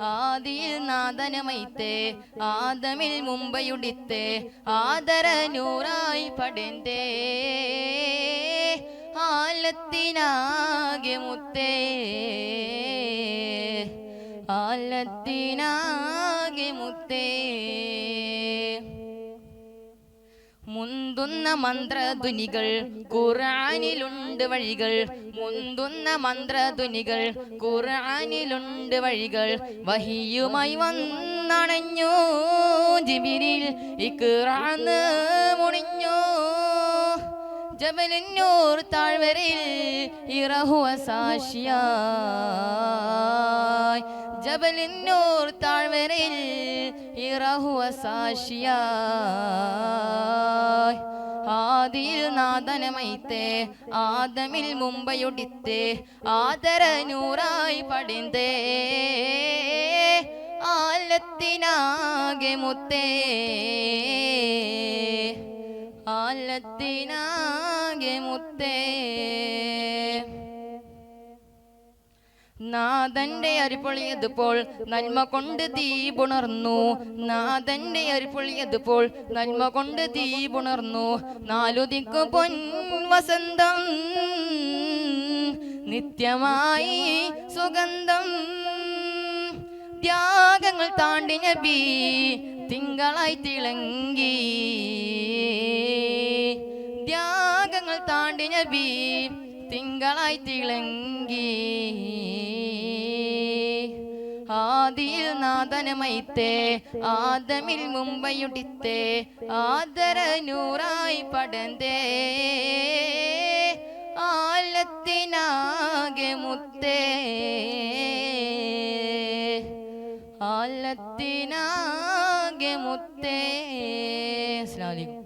ആദിയിൽ നാദനമൈത്തേ ആദമിൽ മുമ്പയുടിത്തേ ആദര നൂറായി പടന്തേ ആലത്തിനാകെ മുത്തേ ആലത്തിനാകെ മുത്തേ മുന്തുന്ന മന്ത്രധ്വനികൾ ഖുർആനിലുണ്ട് വഴികൾ മുന്തുന്ന മന്ത്രധ്വനികൾ ഖുർആനിലുണ്ട് വഴികൾ വഹിയുമായി വന്നണഞ്ഞു ജിബ്രീൽ ഇഖ്റാന്ന് മുണിഞ്ഞു ജബലുന്നൂർ താഴ്വരയിൽ ഇറഹുവ സാക്ഷിയായി ജബലുന്നൂർ താഴ്വരയിൽ ഇറഹുവ സാക്ഷിയായി ആദിയിൽ നാദനമൈത്തേ ആദമിൽ മുമ്പയുടിത്തേ ആദര നൂറായി പടന്തേ ആലത്തിനാകെ മുത്തേ ആലത്തിനാകെ മുത്തേ നാഥന്റെ അരിപ്പൊളിയതുപോൾ നന്മ കൊണ്ട് തീപുണർന്നു നാഥന്റെ അരിപ്പൊളിയതുപോൾ നന്മ കൊണ്ട് തീപുണർന്നു നാലു ദിക്കു പൊൻ വസന്തം നിത്യമായി സുഗന്ധം ത്യാഗങ്ങൾ താണ്ടി നബി തിങ്കളായി തിളങ്ങി ത്യാഗങ്ങൾ താണ്ടി നബി തിങ്കളായി തിളങ്ങി ആദിയിൽ നാദനമൈത്തേ ആദമിൽ മുമ്പയുടിത്തേ ആദര നൂറായി പടന്തേ ആലത്തിനാകെ മുത്തേ ആലത്തിനാകെ മുത്തേ. അസ്സലാമു അലൈക്കും.